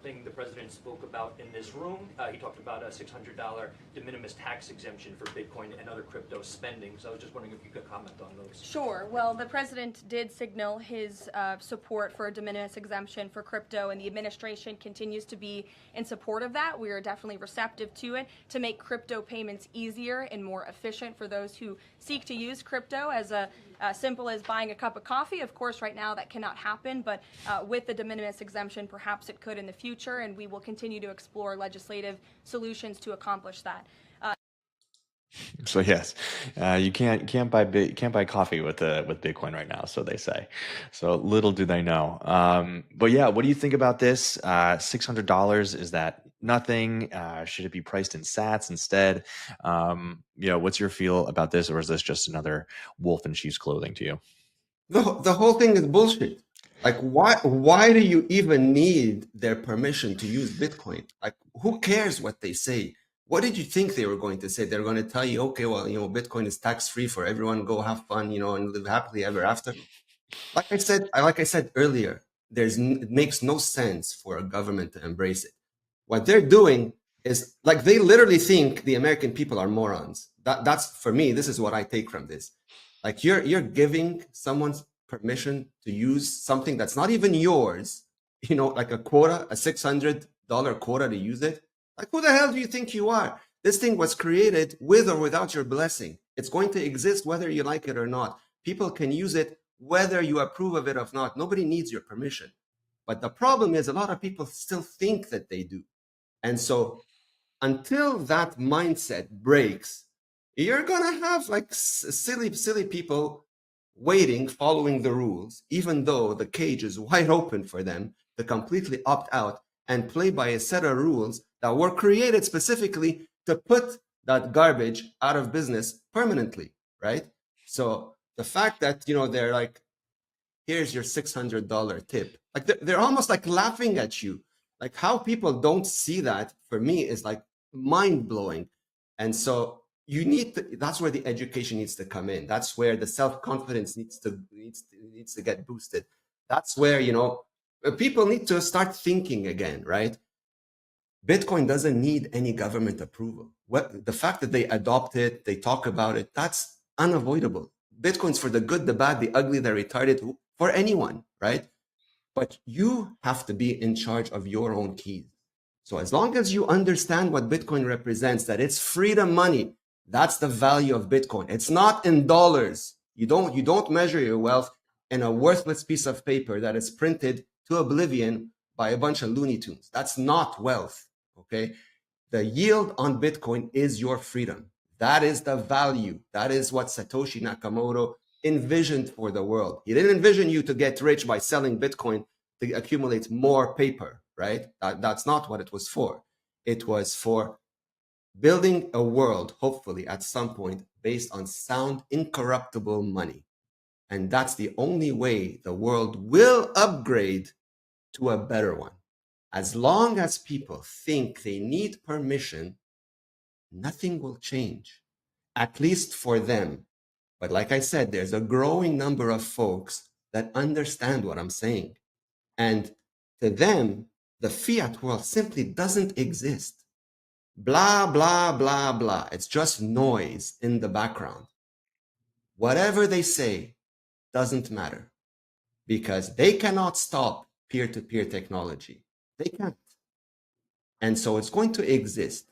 Thing the president spoke about in this room. He talked about a $600 de minimis tax exemption for Bitcoin and other crypto spending. So I was just wondering if you could comment on those. Sure. Well, the president did signal his support for a de minimis exemption for crypto, and the administration continues to be in support of that. We are definitely receptive to it to make crypto payments easier and more efficient for those who seek to use crypto as simple as buying a cup of coffee. Of course, right now that cannot happen, but with the de minimis exemption, perhaps it could in the future, and we will continue to explore legislative solutions to accomplish that. So yes, you can't buy coffee with Bitcoin right now, so they say. So little do they know. But yeah, what do you think about this? $600, is that nothing? Should it be priced in Sats instead? What's your feel about this, or is this just another wolf in sheep's clothing to you? The whole thing is bullshit. Like, why do you even need their permission to use Bitcoin? Like, who cares what they say? What did you think they were going to say? They're going to tell you, okay, well, Bitcoin is tax-free for everyone. Go have fun, and live happily ever after. Like I said earlier, it makes no sense for a government to embrace it. What they're doing is, like, they literally think the American people are morons. That's, for me, this is what I take from this. Like, you're giving someone's permission to use something that's not even yours, like a quota, a $600 quota to use it. Like, who the hell do you think you are? This thing was created with or without your blessing. It's going to exist whether you like it or not. People can use it whether you approve of it or not. Nobody needs your permission. But the problem is a lot of people still think that they do. And so until that mindset breaks, you're going to have like silly people waiting, following the rules, even though the cage is wide open for them to completely opt out and play by a set of rules that were created specifically to put that garbage out of business permanently, right? So the fact that, they're like, here's your $600 tip. Like, they're almost like laughing at you. Like, how people don't see that, for me, is like mind-blowing. And so that's where the education needs to come in. That's where the self-confidence needs to get boosted. That's where, people need to start thinking again, right? Bitcoin doesn't need any government approval. The fact that they adopt it, they talk about it, that's unavoidable. Bitcoin's for the good, the bad, the ugly, the retarded, for anyone, right? But you have to be in charge of your own keys. So as long as you understand what Bitcoin represents, that it's freedom money, that's the value of Bitcoin. It's not in dollars. You don't measure your wealth in a worthless piece of paper that is printed to oblivion by a bunch of Looney Tunes. That's not wealth, okay? The yield on Bitcoin is your freedom. That is the value. That is what Satoshi Nakamoto envisioned for the world. He didn't envision you to get rich by selling Bitcoin to accumulate more paper, right? That's not what it was for. It was for building a world, hopefully at some point, based on sound, incorruptible money. And that's the only way the world will upgrade to a better one. As long as people think they need permission, nothing will change, at least for them. But like I said, there's a growing number of folks that understand what I'm saying. And to them, the fiat world simply doesn't exist. Blah, blah, blah, blah. It's just noise in the background. Whatever they say doesn't matter, because they cannot stop peer-to-peer technology. They can't. And so it's going to exist.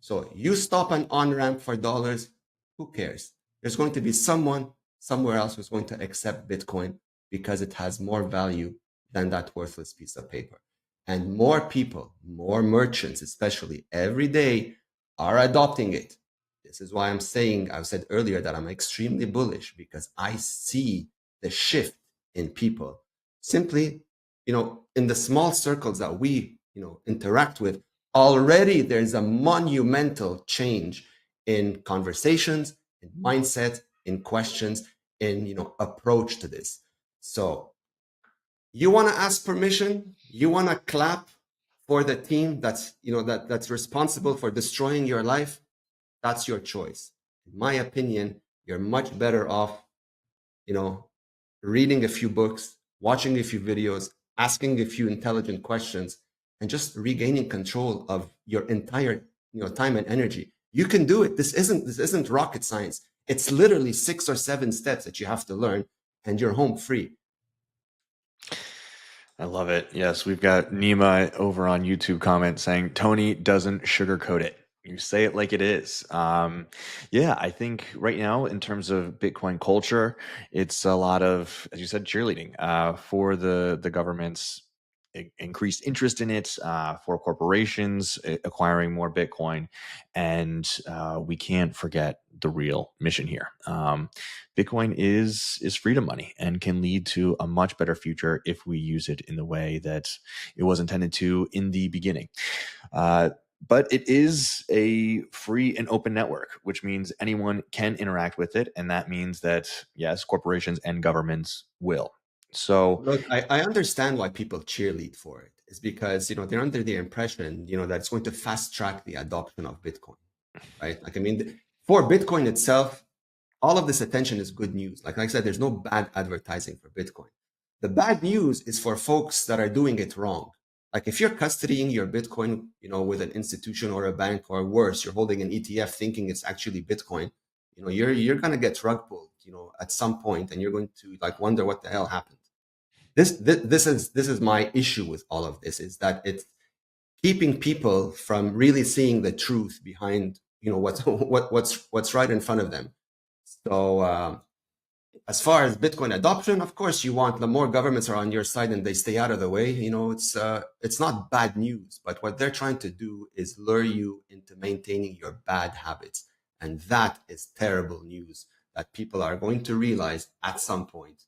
So you stop an on-ramp for dollars, who cares? There's going to be someone somewhere else who's going to accept Bitcoin because it has more value than that worthless piece of paper. And more people, more merchants especially, every day are adopting it. This is why I said earlier that I'm extremely bullish, because I see the shift in people. Simply, in the small circles that we, interact with, already there's a monumental change in conversations, in mindset, in questions, in, approach to this. So you want to ask permission, you want to clap for the team that's, that's responsible for destroying your life, that's your choice. In my opinion, you're much better off, reading a few books, watching a few videos, asking a few intelligent questions, and just regaining control of your entire time and energy. You can do it. This isn't rocket science. It's literally 6 or 7 steps that you have to learn, and you're home free. I love it. Yes, we've got Nima over on YouTube comment saying Tony doesn't sugarcoat it. You say it like it is. Yeah, I think right now in terms of Bitcoin culture, it's a lot of, as you said, cheerleading for the government's increased interest in it, for corporations acquiring more Bitcoin, and we can't forget the real mission here. Bitcoin is freedom money and can lead to a much better future if we use it in the way that it was intended to in the beginning. But it is a free and open network, which means anyone can interact with it. And that means that, yes, corporations and governments will. So look, I understand why people cheerlead for it. It's because, they're under the impression, that it's going to fast track the adoption of Bitcoin, right? Like, I mean, for Bitcoin itself, all of this attention is good news. Like I said, there's no bad advertising for Bitcoin. The bad news is for folks that are doing it wrong. Like if you're custodying your Bitcoin, with an institution or a bank, or worse, you're holding an ETF thinking it's actually Bitcoin, you're going to get rug pulled, at some point, and you're going to wonder what the hell happened. This is my issue with all of this, is that it's keeping people from really seeing the truth behind, what's right in front of them. So as far as Bitcoin adoption, of course, you want the more governments are on your side and they stay out of the way. It's not bad news, but what they're trying to do is lure you into maintaining your bad habits. And that is terrible news that people are going to realize at some point.